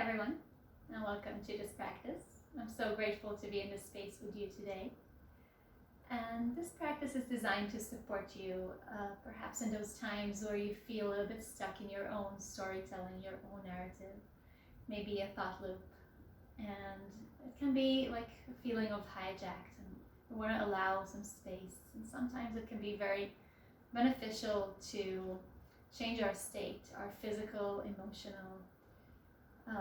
everyone, and welcome to this practice. I'm so grateful to be in this space with you today. And this practice is designed to support you, perhaps in those times where you feel a little bit stuck in your own storytelling, your own narrative, maybe a thought loop. And it can be like a feeling of hijacked, and we want to allow some space. And sometimes it can be very beneficial to change our state, our physical, emotional,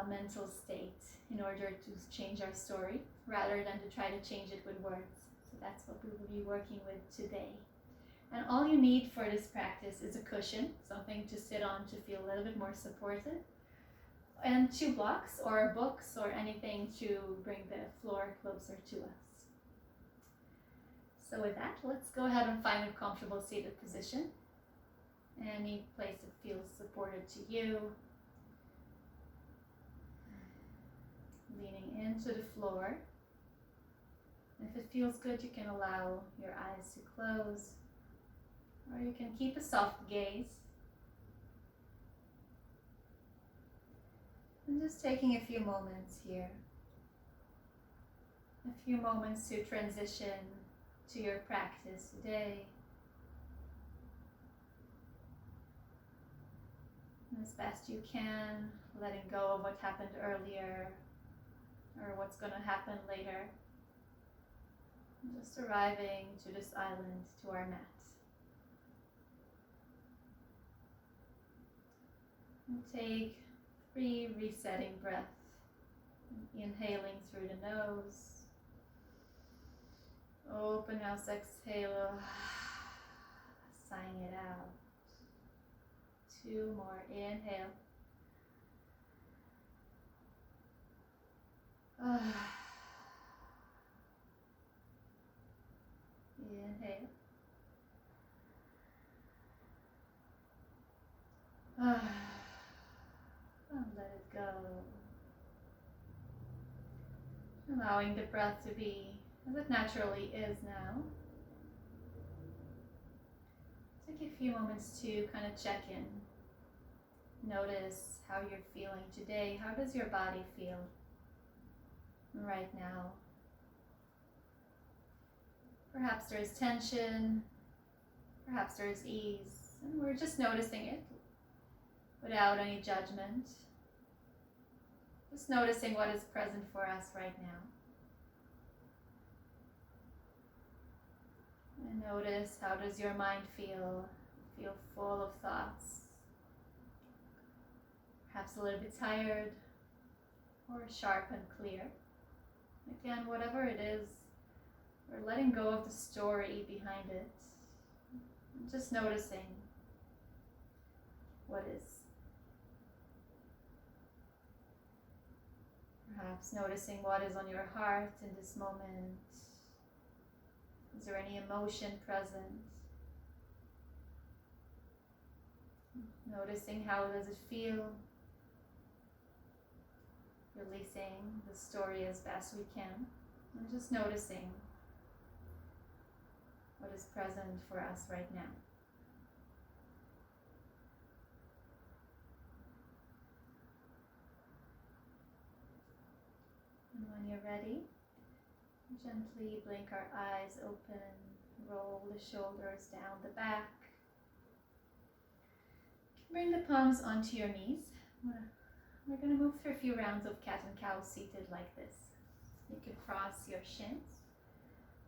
mental state, in order to change our story rather than to try to change it with words. So that's what we will be working with today. And all you need for this practice is a cushion, something to sit on to feel a little bit more supported, and 2 blocks or books or anything to bring the floor closer to us. So with that, let's go ahead and find a comfortable seated position. Any place that feels supported to you. Leaning into the floor. If it feels good, you can allow your eyes to close, or you can keep a soft gaze. And just taking a few moments here, a few moments to transition to your practice today. And as best you can, letting go of what happened earlier or what's going to happen later. Just arriving to this island, to our mat. And take 3 resetting breaths. Inhaling through the nose. Open house exhale. Sighing it out. 2 more. Inhale. Inhale. And let it go. Allowing the breath to be as it naturally is now. Take a few moments to kind of check in. Notice how you're feeling today. How does your body feel right now? Perhaps there's tension, perhaps there's ease, and we're just noticing it without any judgment. Just noticing what is present for us right now. And notice, how does your mind feel? Feel full of thoughts. Perhaps a little bit tired, or sharp and clear. Again, whatever it is, we're letting go of the story behind it. Just noticing what is. Perhaps noticing what is on your heart in this moment. Is there any emotion present? Noticing how does it feel? Releasing the story as best we can. And just noticing what is present for us right now. And when you're ready, gently blink our eyes open, roll the shoulders down the back. Bring the palms onto your knees. We're going to move through a few rounds of cat and cow seated like this. You can cross your shins.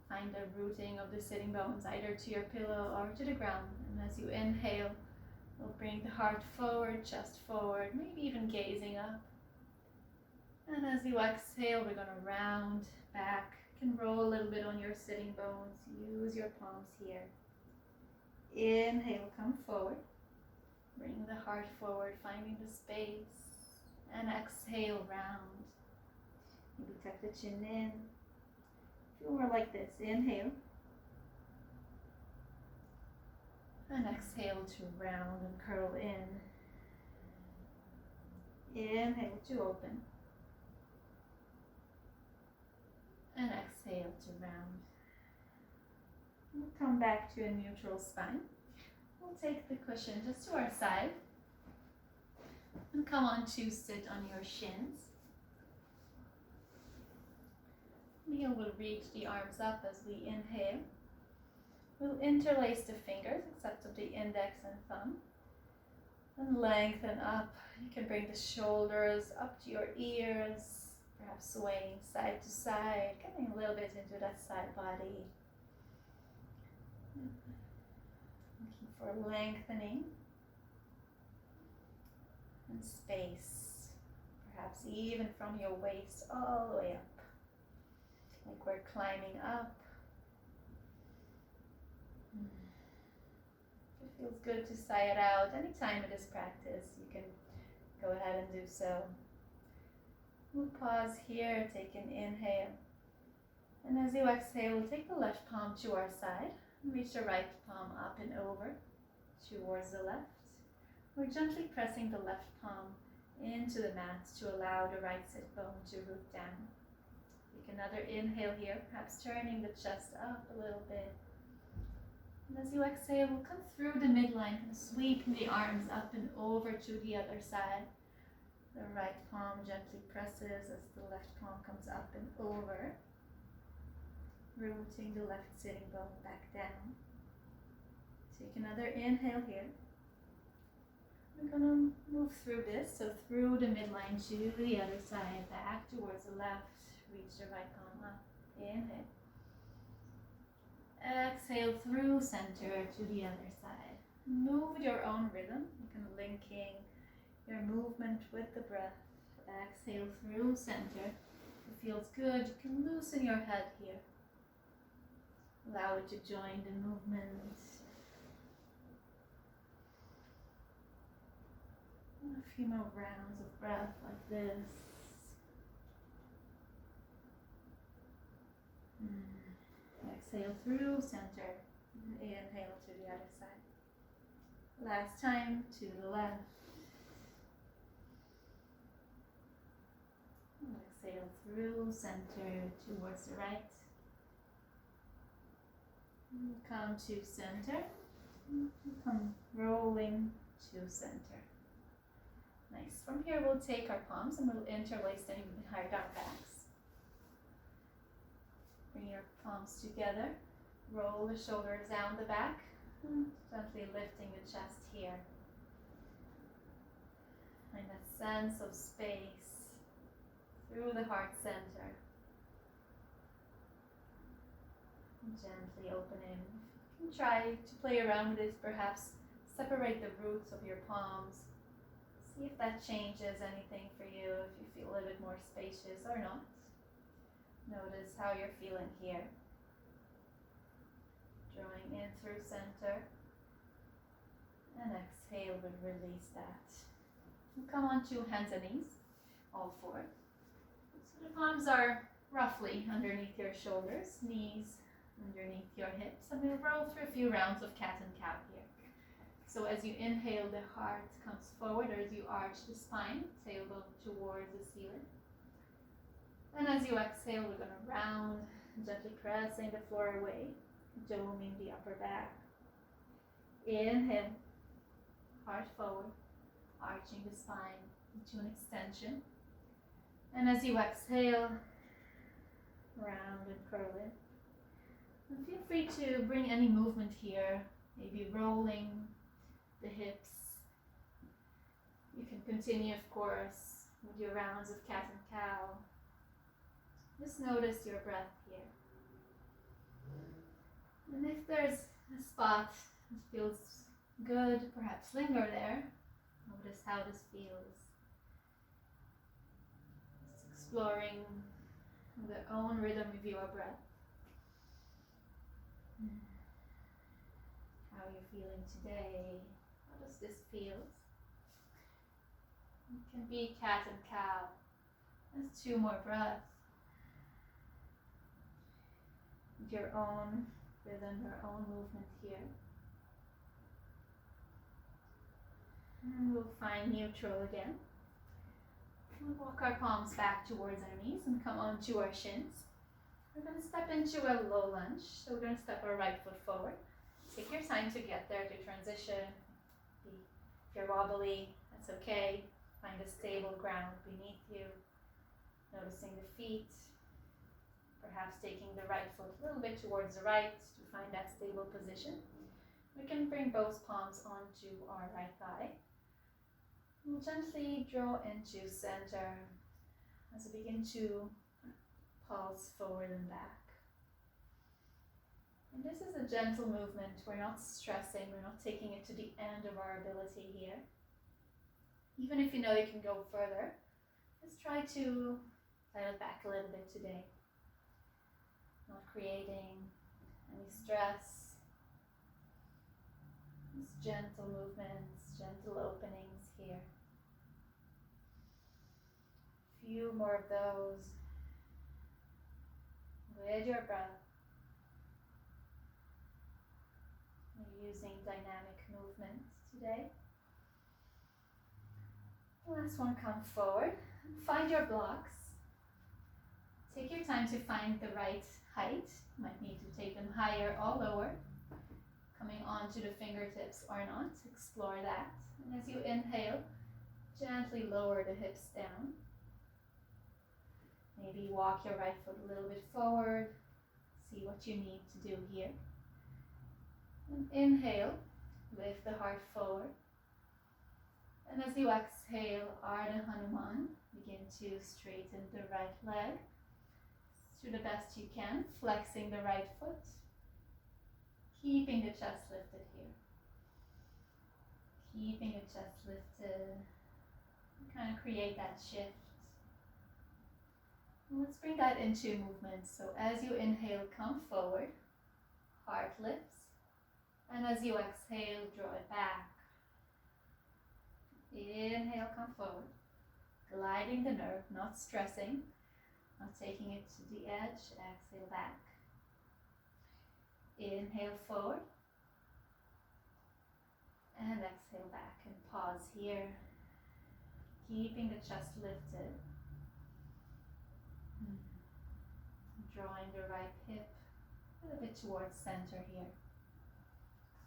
Find the rooting of the sitting bones either to your pillow or to the ground. And as you inhale, we'll bring the heart forward, chest forward, maybe even gazing up. And as you exhale, we're going to round back. You can roll a little bit on your sitting bones. Use your palms here. Inhale, come forward. Bring the heart forward, finding the space. And exhale, round. Maybe tuck the chin in. Feel more like this. Inhale. And exhale to round and curl in. Inhale to open. And exhale to round. We'll come back to a neutral spine. We'll take the cushion just to our side. And come on to sit on your shins. Heel will reach the arms up as we inhale. We'll interlace the fingers except of the index and thumb. And lengthen up. You can bring the shoulders up to your ears, perhaps swaying side to side, getting a little bit into that side body. Looking for lengthening and space, perhaps even from your waist all the way up, like we're climbing up. If it feels good to sigh it out anytime in this practice, you can go ahead and do so. We'll pause here, take an inhale, and as you exhale, we'll take the left palm to our side and reach the right palm up and over towards the left. We're gently pressing the left palm into the mat to allow the right sit bone to root down. Take another inhale here, perhaps turning the chest up a little bit. And as you exhale, we'll come through the midline and sweep the arms up and over to the other side. The right palm gently presses as the left palm comes up and over, rooting the left sitting bone back down. Take another inhale here. We're going to move through this, so through the midline to the other side, back towards the left, reach the right palm up, inhale. Exhale through center to the other side. Move with your own rhythm, you can linking your movement with the breath. Exhale through center. If it feels good, you can loosen your head here. Allow it to join the movement. A few more rounds of breath like this. Exhale through center. Inhale to the other side. Last time to the left. Exhale through center towards the right. Come to center. Come rolling to center. Nice. From here we'll take our palms and we'll interlace them behind our backs. Bring your palms together. Roll the shoulders down the back. Gently lifting the chest here. Find that sense of space through the heart center. Gently opening. You can try to play around with it, perhaps separate the roots of your palms. See if that changes anything for you, if you feel a little bit more spacious or not. Notice how you're feeling here. Drawing in through center. And exhale, we'll release that. And come on to hands and knees, all four. So the palms are roughly underneath your shoulders, knees underneath your hips. And we'll roll through a few rounds of cat and cow here. So as you inhale, the heart comes forward, or as you arch the spine, tailbone towards the ceiling. And as you exhale, we're going to round, gently pressing the floor away, doming the upper back. Inhale, heart forward, arching the spine into an extension. And as you exhale, round and curl it. And feel free to bring any movement here, maybe rolling the hips. You can continue, of course, with your rounds of cat and cow. Just notice your breath here. And if there's a spot that feels good, perhaps linger there. Notice how this feels. Just exploring the own rhythm of your breath. How are you feeling today? How does this feel? It can be cat and cow. Just 2 more breaths. With your own rhythm, your own movement here. And we'll find neutral again. We'll walk our palms back towards our knees and come onto our shins. We're going to step into a low lunge. So we're going to step our right foot forward. Take your time to get there, to transition. If you're wobbly, that's okay. Find a stable ground beneath you, noticing the feet, perhaps taking the right foot a little bit towards the right to find that stable position. We can bring both palms onto our right thigh. We'll gently draw into center as we begin to pulse forward and back. And this is a gentle movement. We're not stressing, we're not taking it to the end of our ability here. Even if you know you can go further, just try to dial it back a little bit today. Not creating any stress. Just gentle movements, gentle openings here. Few more of those with your breath. We're using dynamic movements today. Last one, come forward. Find your blocks. Take your time to find the right height. You might need to take them higher or lower. Coming onto the fingertips or not. Explore that. And as you inhale, gently lower the hips down. Maybe walk your right foot a little bit forward. See what you need to do here. And inhale, lift the heart forward. And as you exhale, Ardha Hanuman, begin to straighten the right leg to the best you can, flexing the right foot, keeping the chest lifted here. Keeping the chest lifted, kind of create that shift. Let's bring that into movement. So as you inhale, come forward, heart lifts, and as you exhale, draw it back. Inhale, come forward, gliding the nerve, not stressing, not taking it to the edge. Exhale back. Inhale forward, and exhale back, and pause here, keeping the chest lifted. Drawing the right hip a little bit towards center here.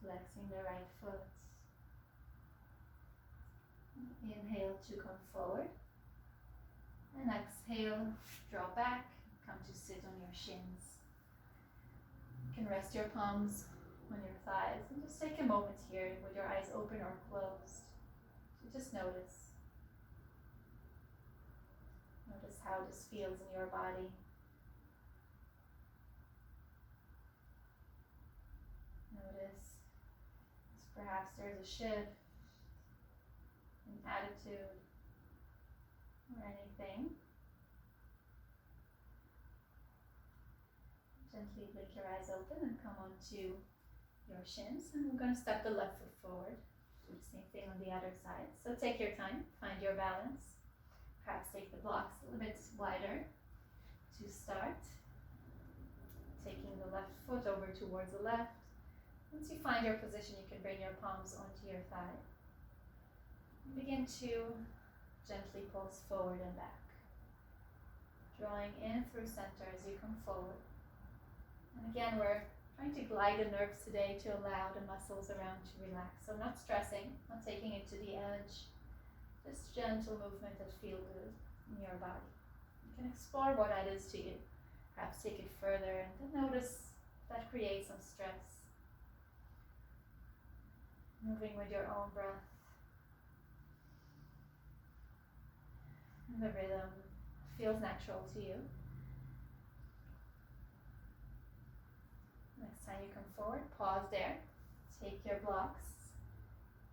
Flexing the right foot. Inhale to come forward. And exhale, draw back, come to sit on your shins. You can rest your palms on your thighs and just take a moment here with your eyes open or closed to just notice. Notice how this feels in your body. Notice if perhaps there's a shift in attitude or anything. Gently blink your eyes open and come onto your shins. And we're going to step the left foot forward. Do the same thing on the other side. So take your time, find your balance. Perhaps take the blocks a little bit wider to start. Taking the left foot over towards the left. Once you find your position, you can bring your palms onto your thigh. Begin to gently pulse forward and back. Drawing in through center as you come forward. And again, we're trying to glide the nerves today to allow the muscles around to relax. So not stressing, not taking it to the edge. Just gentle movement that feel good in your body. You can explore what that is to you. Perhaps take it further and then notice if that creates some stress. Moving with your own breath. And the rhythm feels natural to you. Next time you come forward, pause there. Take your blocks.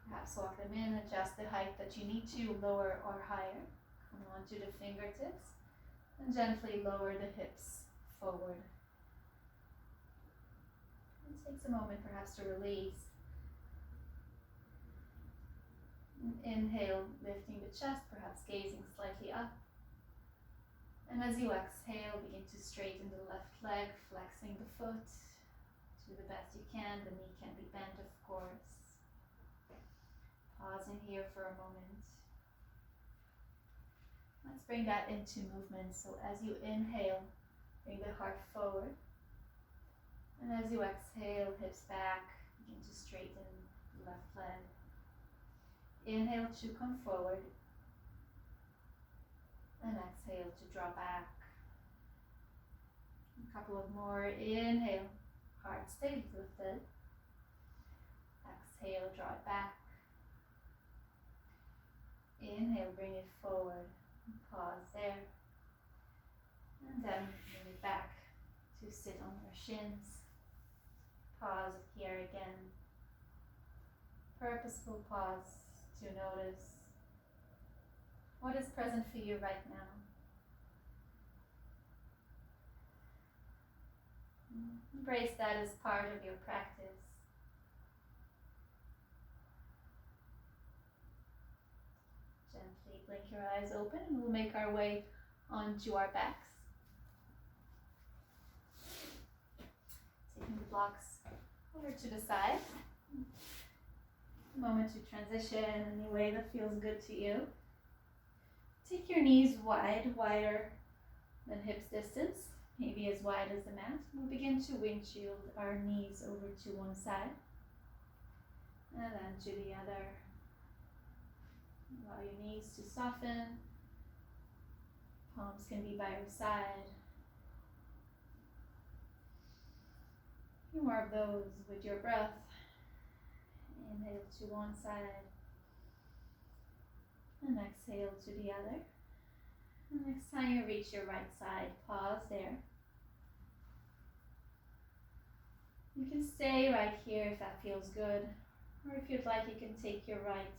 Perhaps walk them in, adjust the height that you need to, lower or higher. Come onto the fingertips and gently lower the hips forward. It takes a moment perhaps to release. Inhale, lifting the chest, perhaps gazing slightly up. And as you exhale, begin to straighten the left leg, flexing the foot to the best you can. The knee can be bent, of course. Pausing here for a moment. Let's bring that into movement. So as you inhale, bring the heart forward. And as you exhale, hips back, begin to straighten the left leg. Inhale to come forward. exhale to draw back. A couple of more. Inhale, heart stays lifted. Exhale, draw it back. Inhale, bring it forward. Pause there. And then bring it back to sit on your shins. Pause here again. Purposeful pause to notice what is present for you right now. Embrace that as part of your practice. Gently blink your eyes open and we'll make our way onto our backs. Taking the blocks over to the side. A moment to transition any way that feels good to you. Take your knees wide, wider than hips distance, maybe as wide as the mat. We'll begin to windshield our knees over to one side and then to the other. Allow your knees to soften. Palms can be by your side. A few more of those with your breath. Inhale to one side and exhale to the other. And next time you reach your right side, pause there. You can stay right here if that feels good, or if you'd like you can take your right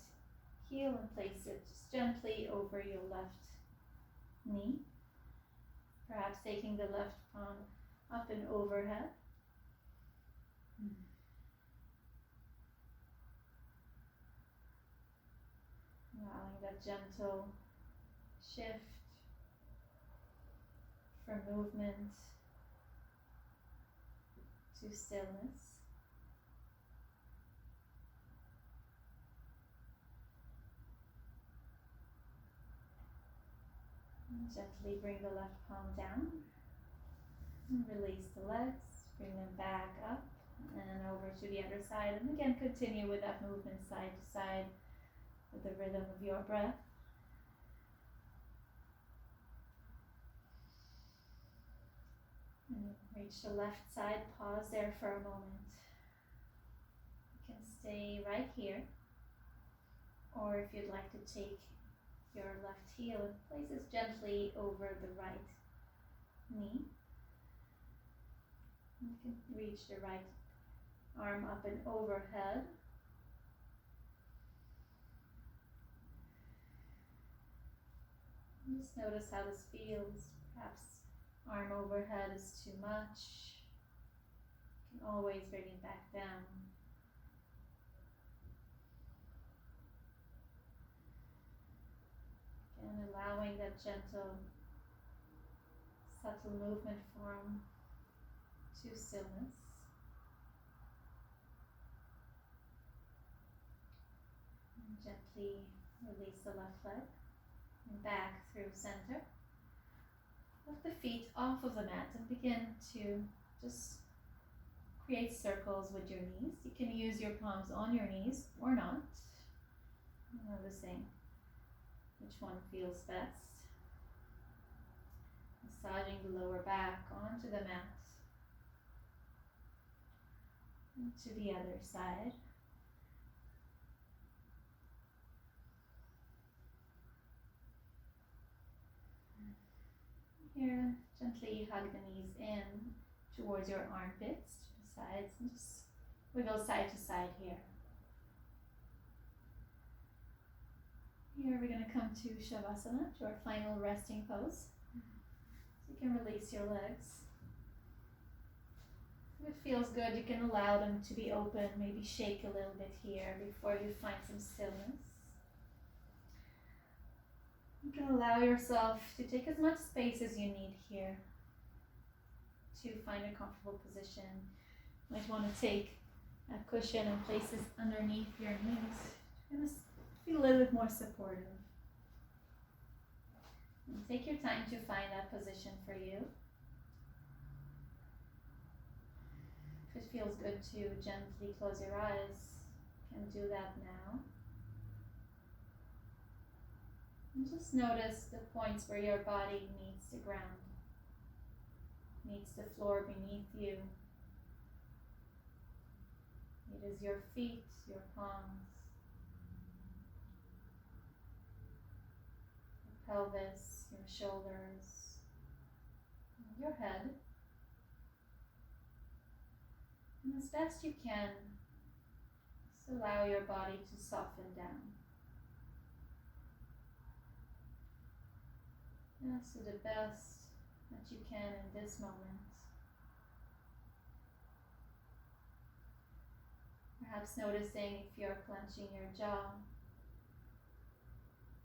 heel and place it just gently over your left knee. Perhaps taking the left palm up and overhead. Allowing that gentle shift from movement to stillness. And gently bring the left palm down and release the legs, bring them back up and over to the other side, and again continue with that movement side to side with the rhythm of your breath. And reach the left side, pause there for a moment. You can stay right here, or if you'd like to take your left heel and place it gently over the right knee. You can reach the right arm up and overhead. Just notice how this feels. Perhaps arm overhead is too much. You can always bring it back down. And allowing that gentle, subtle movement form to stillness. And gently release the left leg and back through center. Lift the feet off of the mat and begin to just create circles with your knees. You can use your palms on your knees or not. Noticing which one feels best. Massaging the lower back onto the mat. And to the other side. Here, gently hug the knees in towards your armpits, to the sides, and just wiggle side to side here. Here we're going to come to Shavasana, to our final resting pose. So you can release your legs. If it feels good, you can allow them to be open, maybe shake a little bit here before you find some stillness. You can allow yourself to take as much space as you need here to find a comfortable position. You might want to take a cushion and place it underneath your knees. Just feel a little bit more supportive. And take your time to find that position for you. If it feels good to gently close your eyes, you can do that now. And just notice the points where your body meets the ground, meets the floor beneath you. It is your feet, your palms, your pelvis, your shoulders, and your head. And as best you can, just allow your body to soften down. Yes, to the best that you can in this moment. Perhaps noticing if you're clenching your jaw.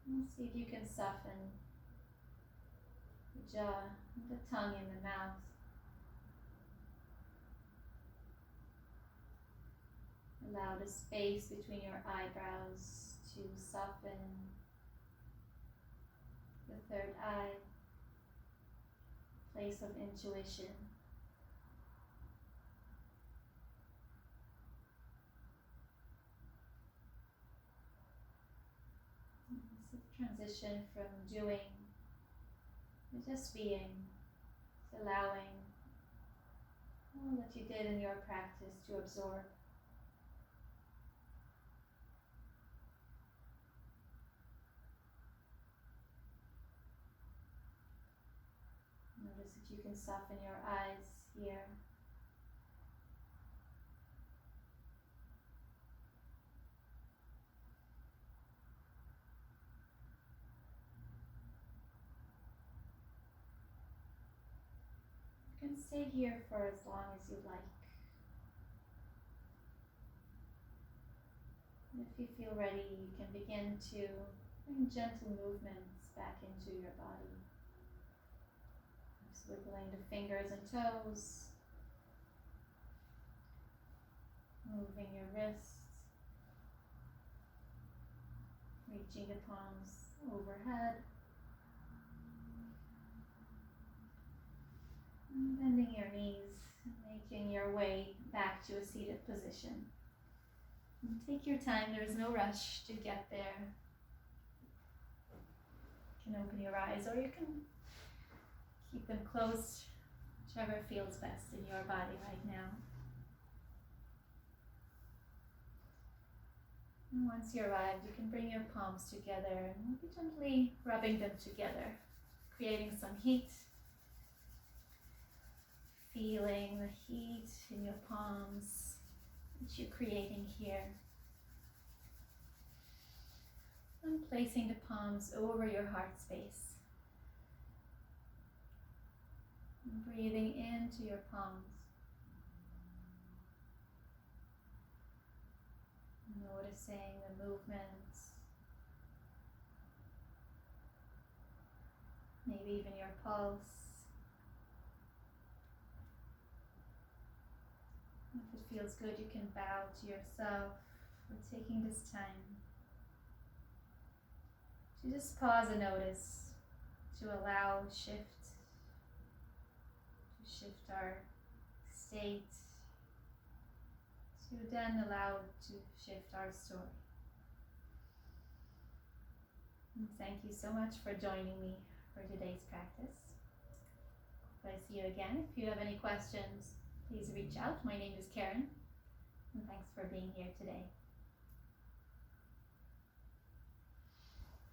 And see if you can soften the jaw, the tongue in the mouth. Allow the space between your eyebrows to soften. The third eye, place of intuition. It's a transition from doing to just being, just allowing all that you did in your practice to absorb. Notice if you can soften your eyes here. You can stay here for as long as you like. And if you feel ready, you can begin to bring gentle movements back into your body. Just wiggling the fingers and toes, moving your wrists, reaching the palms overhead, and bending your knees, making your way back to a seated position. And take your time, there is no rush to get there. You can open your eyes or you can keep them closed, whichever feels best in your body right now. And once you arrive, you can bring your palms together and be gently rubbing them together, creating some heat. Feeling the heat in your palms that you're creating here. And placing the palms over your heart space. And breathing into your palms. Noticing the movements. Maybe even your pulse. If it feels good, you can bow to yourself for taking this time to just pause and notice, to allow shift, to shift our state, to then allow to shift our story. And thank you so much for joining me for today's practice. If I see you again, if you have any questions, please reach out. My name is Keren, and thanks for being here today.